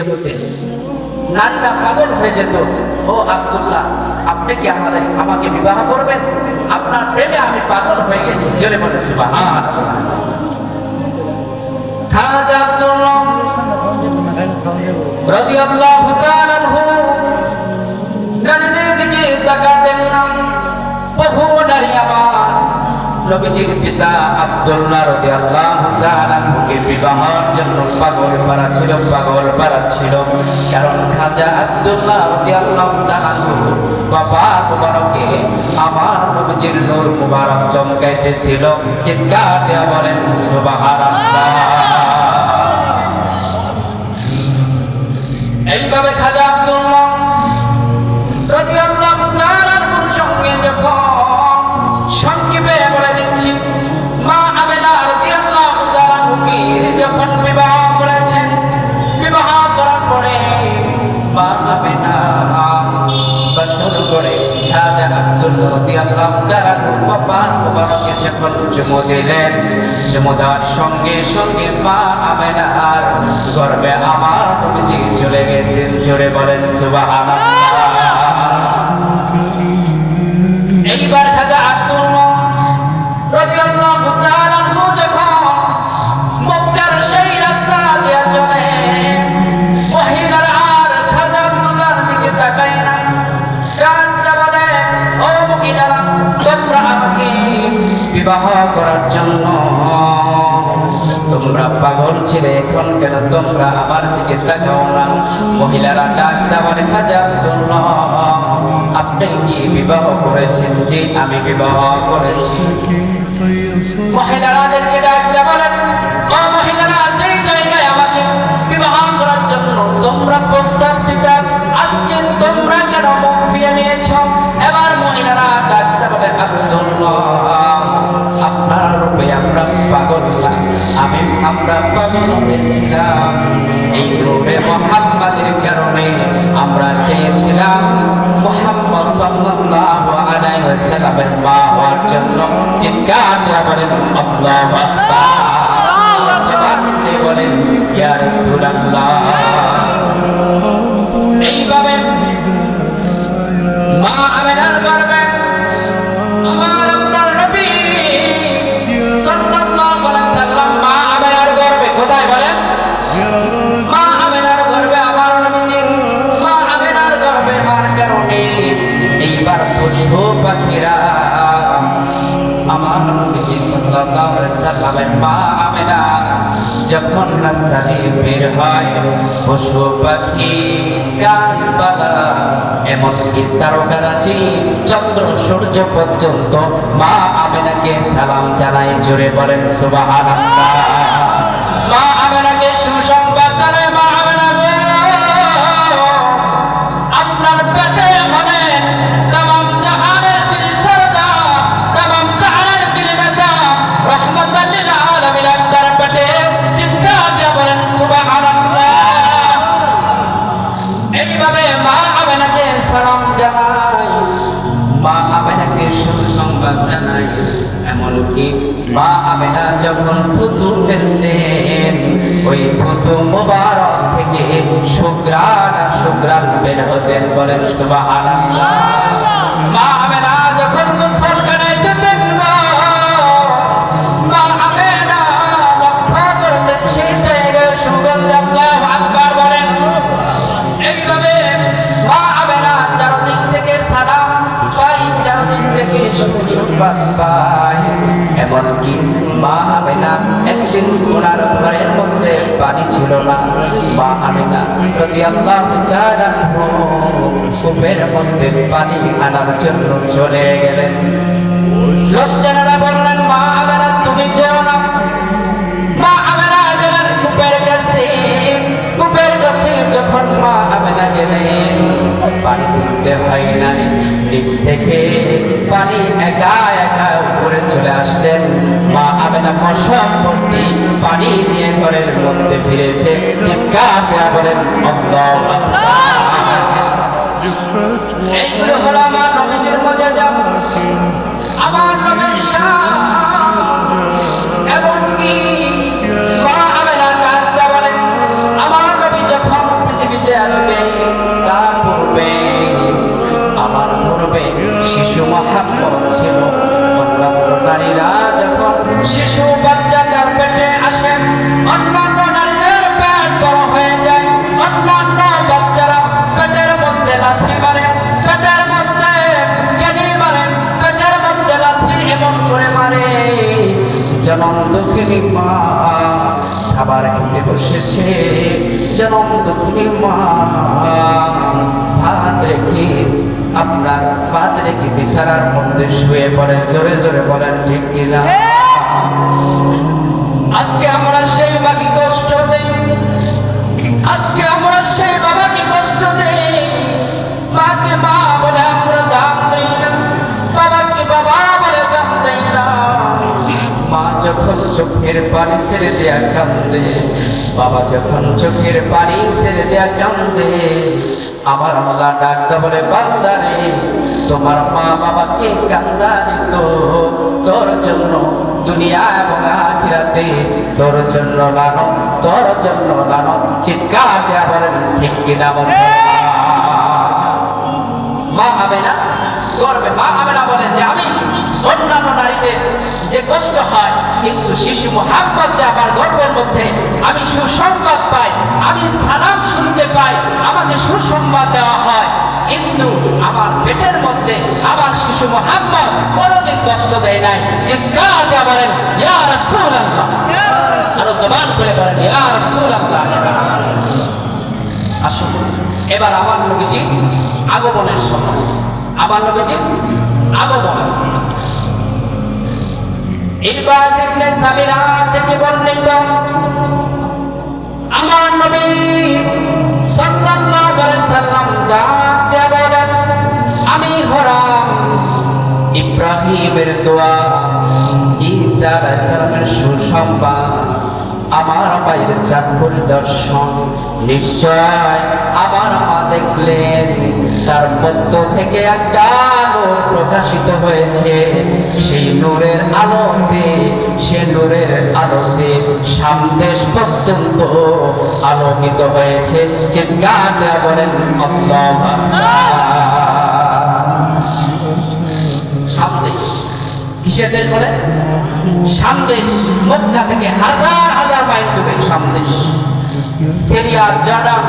হতে নারীরা পাগল হয়ে যেত। ও আব্দুল্লাহ, আপনি কি আমাকে বিবাহ করবেন? আপনার প্রেমে আমি পাগল হয়ে গেছি। জোরে বলেন সুবহানাল্লাহ। খাজা আব্দুল্লাহ রাদিয়াল্লাহু তাআলা আনহু নারীদের দিকে তাকাতেন না। বহু নারী আমার নবীজির পিতা আব্দুল্লাহ রাদিয়াল্লাহু তাআলা আনহুকে বিবাহের জন্য পাগল পাড়া ছিল। কারণ খাজা আব্দুল্লাহ রাদিয়াল্লাহু তাআলা আনহু কপাল মুবারকে আমার নবীজির নূর মুবারক চমকাইতেছিল। চিৎকার দিয়ে বলেন সুবহানাল্লাহ। এইভাবে খাজা আব্দুল্লাহ রাদিয়াল্লাহু তাআলা আনহুর সঙ্গে যখন সংক্ষেপে বলে দিচ্ছি, মা আমেনা রাদিয়াল্লাহু তাআলা আনহুকে যখন বিবাহ করেছেন, বিবাহ করার পরে মা আমেনা বাসর করে খাজা আব্দুল্লাহ রাদিয়াল্লাহু তাআলা আনহুর কপাল মুবারকে যখন চুমু দিলেন, চুমু দেওয়ার সঙ্গে সঙ্গে মা আমেনার গর্ভে আমার নবীজি চলে গেছেন। জোরে বলেন সুবহানাল্লাহ। এইবার খাজা আব্দুল্লাহ রাদিয়াল্লাহু তাআলা আনহু যখন মক্কার সেই রাস্তা দিয়ে চলে, মহিলারা আর খাজা আব্দুল্লাহর দিকে তাকায় না। কাঁদতে বলে, ও মহিলারা, তোমরা আমাকে বিবাহ করার জন্য তোমরা পাগল ছিলে, এখন কেন তোমরা আমার দিকে তাকাও না? মহিলারা ডাকতে বলে, খাজা আব্দুল্লাহ, আপনি কি বিবাহ করেছেন? জি, আমি বিবাহ করেছি। মহিলাদেরকে ডাকতে বলেন, ও মহিলারা, যে জায়গায় আমাকে বিবাহ করার জন্য তোমরা প্রস্তাব দিতে, আজকে তোমরা কেন মুখ ফিরে নিয়েছ? এবার মহিলারা ডাকতে বলে, আব্দুল্লাহ, আপনার রূপে আমরা পাগল না, আমরা পাগল হয়েছিলাম এই নূরে মুহাম্মাদের কারণে। আমরা চেয়েছিলাম মুহাম্মদ সাল্লাল্লাহু আলাইহি ওয়াসাল্লামের মা হওয়ার জন্য। চিৎকার দিয়ে বলেন আল্লাহু আকবার। সুবহানাল্লাহ বলেন ইয়া রাসূলুল্লাহ। এইভাবে মা আমেনার গর্ভে আমার আপনার নবী সাল্লাল্লাহু আলাইহি ওয়াসাল্লাম মা আমেনার গর্ভে, কোথায় বলেন? মা আমেনার গর্ভে আমার নবীজি, মা আমেনার গর্ভে হওয়ার কারণে এইবার পশু পাখিরা আমার নবীজি সাল্লাল্লাহু আলাইহি ওয়াসাল্লামের মা আমেনা যখন রাস্তা দিয়ে বের হয়, পশু পাখি, গাছপালা, এমনকি তারকারাজি, চন্দ্র সূর্য পর্যন্ত মা আমেনাকে সালাম জানায়। জোরে বলেন সুবহানাল্লাহ। মা আমেনাকে সুসংবাদ জানায়, মা আমেনা গো, আপনার পেটে মানে তামাম জাহানের যিনি সরদার, তামাম জাহানের যিনি নেতা, রাহমাতাল লিল আলামিন আপনার পেটে। চিৎকার দিয়ে বলেন সুবহানাল্লাহ। এইভাবে মা আমেনাকে সালাম জানাই, মা আমেনাকে সুসংবাদ জানাই। এমনকি মা আমেনা যখন থুতু ফেলতেন, ওই থুতু মুবারক থেকে সুঘ্রাণ বের হতেন। বলেন সুবহানাল্লাহ। মা আমেনা যখন গোসলখানায় যেতেন, মা আমেনা লক্ষ্য করতেন সেই জায়গায় সুগন্ধ। আল্লাহু আকবার বলেন। এইভাবে মা আমেনা চারদিক থেকে সালাম পাই, চারদিক থেকে সুসংবাদ পাই। এমনকি মা আমেনা একদিন ওনার ঘরের মধ্যে পানি ছিল না। মা আমেনা রাদিয়াল্লাহু তাআলা আনহু কূপের মধ্যে পানি আনার জন্য চলে গেলেন। লোকজনেরা বললেন, মা আমেনা তুমি যেও না। মা আমেনা গেলেন কূপের কাছে। কূপের কাছে যখন মা আমেনা গেলেন, পানি তুলতে হয় না, নিচ থেকে পানি একা একা উপরে চলে আসলেন। মা আমেনা মশক ভর্তি পানি নিয়ে ঘরের মধ্যে ফিরেছে। চিৎকার দিয়ে বলেন আল্লাহু আকবার। এইগুলো হলো আমার নবীজির মুজিজা, আমার নবীর শান। এমনকি মা আমেনা ডাকতে বলেন, আমার নবী যখন শিশু বাচ্চা তার পেটে আসে, অন্যান্য নারীদের পেট বড় হয়ে যায়, অন্যান্য বাচ্চারা পেটের মধ্যে লাথি মারে, পেটের মধ্যে কেনি মারে, পেটের মধ্যে লাথি এমন করে মারে জনম দুঃখিনী মা খাবার খেতে বসেছে, জনম দুঃখিনী মা ভাত রেখে আপনার ভাত রেখে বিছানার মধ্যে শুয়ে পড়ে। জোরে জোরে বলেন ঠিক কিনা? আজকে আমরা সেই বাকি কষ্ট দেই, আজকে আমরা সেই বাবাকে কষ্ট দেই, মাকে মা বলে আমরা দাম দেই না, বাবাকে বাবা বলে দাম দেই না। মা যখন চোখের পানি ছেড়ে দেয়া কান্দে, বাবা যখন চোখের পানি ছেড়ে দেয়া কান্দে, আমার আল্লাহ ডাকতে বলে বান্দারে তোমার মা বাবাকে কান্দানি তো তোর জন্য দুনিয়া এবং আখিরাতে তোর জন্য লানো, তোর জন্য লানো। চিৎকার দেয়া বলেন ঠিক কিনা? মা আমেনা গর্বে মা আমেনা বলেন যে আমি অন্যান্য নারীদের যে কষ্ট হয়, কিন্তু শিশু মুহাম্মদ যে আমার গর্বের মধ্যে আমি সুসংবাদ পাই, আমি সালাম শুনতে পাই, আমাকে সুসংবাদ দেওয়া হয়, কিন্তু আমার পেটের মধ্যে আমার শিশু মুহাম্মদ কোনোদিন কষ্ট দেয় নাই। চিৎকার দিয়ে বলেন ইয়া রাসূলুল্লাহ, আরো জবান করে বলেন ইয়া রাসূলুল্লাহ। আসুন এবার আমার নবীজি আগমনের সময়, আমার নবীজি আগমন ইরবাজ ইবনে সামিরা থেকে বর্ণিত, আমার নবী সাল্লাল্লাহু আলাইহি সাল্লাম ডাক দিয়ে বলেন আমি হলাম ইব্রাহিমের দোয়া, ঈসা আলাইহিস সালামের সুসংবাদ, আমার মায়ের চাক্ষুষ দর্শন। নিশ্চয় আমার মা দেখলেন তার মধ্য থেকে একটা নূর প্রকাশিত হয়েছে, সেই নূরের আলোতে, সে নূরের আলোতে সামদেশ পর্যন্ত আলোকিত হয়েছে। চিৎকার দেয়া বলেন আল্লাহু আকবার। সামদেশ কিসের দেশ বলে? সামদেশ মক্কা থেকে হাজার হাজার মাইল দূরে সামদেশ। সিরিয়া, জর্ডান,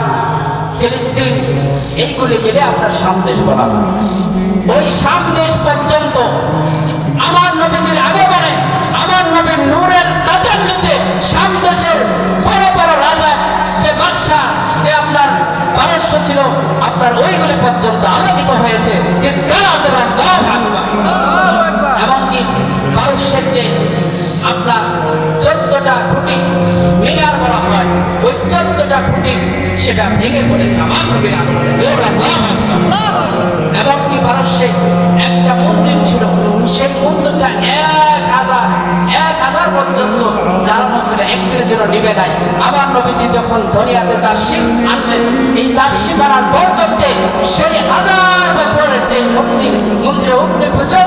ফিলিস্তিন এইগুলি মিলে আপনার সামদেশ বলা হয়। ওই সামদেশ পর্যন্ত আমার নবীজির আগমনে, আমার নবীর নূরের তাজাল্লুতে সামদেশের বড় বড় রাজা, যে বাদশা, যে আপনার পারস্য ছিল, আপনার ওইগুলি পর্যন্ত আলোকিত হয়েছে। যে এমনকি পারস্যের যে আপনার 14টা খুঁটি মিনার বলা হয়, ওই 14টা খুঁটি সেটা ভেঙে পড়েছে আমার নবীর আগমনে। এমনকি পারস্যে একটা মন্দির ছিল, সেই মন্দিরটা 1000 পর্যন্ত জ্বালানো ছিল, একদিনের জন্য নিবে নাই। আমার নবীজি যখন ধনিয়াতে দাসী আনলেন, এই দাসী মারার বরকতে সেই 1000 বছরের যে মন্দিরে অগ্নি পূজা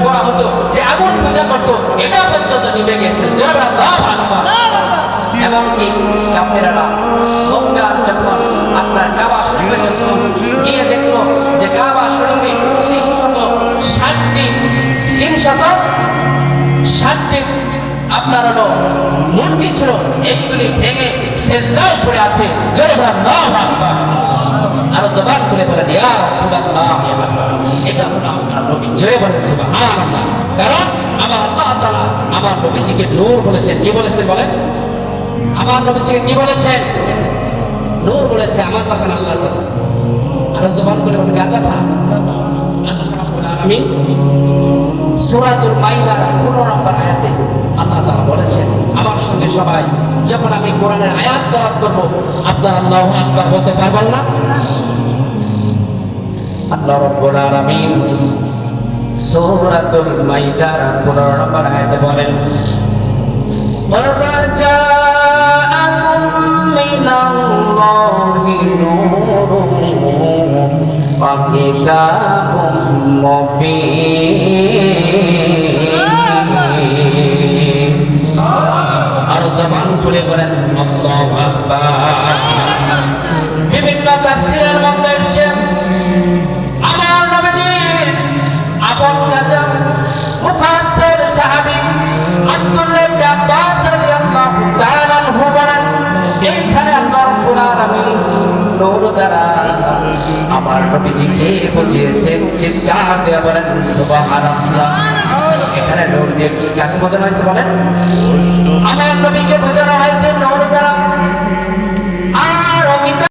করা হতো, যে আগুন পূজা করতো, এটা পর্যন্ত নিবে গেছে। এমনকি কাফেররা মক্কা যখন আপনার কাবা শরীফে যখন গিয়ে দেখলো যে কাবা শরীফে 360টি আপনার হলো মূর্তি ছিল, এইগুলি ভেঙে সেজদায় পড়ে আছে। জোরে বলেন আল্লাহু আকবার। আরো জবান খুলে বলেন ইয়া রাসূলুল্লাহ। এটা হলো আপনার নবী। জোরে বলেন সুবহানাল্লাহ। কারণ আমার আল্লাহ তাআলা আমার নবীজিকে নূর বলেছেন। কি বলেছেন বলেন? আমার নবীজিকে কি বলেছেন? নূর বলেছে। আমার কথা না, আল্লাহর কথা। আরো জবান খুলে বলেন কার কথা? আল্লাহ রাব্বুল আলামিন সূরাতুল মাইদার 15 নম্বর আয়াতে আল্লাহ তাআলা বলেছেন, আমার সঙ্গে সবাই যখন আমি কোরআনের আয়াত তেলাওয়াত করব, আপনারা আল্লাহু আকবার বলতে পারবেন না? আল্লাহ রাব্বুল আলামিন সূরাতুল মাইদার 15 নম্বর আয়াতে বলেন, ওয়া জাআকুম মিনাল্লাহি নূরুন ওয়া কিতাবুম মুবিন। আর জবান খুলে বলেন আল্লাহু আকবার। বিভিন্ন তাফসীরের মধ্যে এসেছে আমার নবীজির আপন চাচা মুফাসসির সাহাবী আব্দুল্লাহ দ্বারা আমার নবীজিকে বুঝিয়েছেন। চিৎকার দিয়ে বলেন সুবহানাল্লাহ। এখানে নূর দিয়ে কি কাকে বোঝানো হয়েছে বলেন? আমার নবীকে বোঝানো হয়েছে নূর দ্বারা।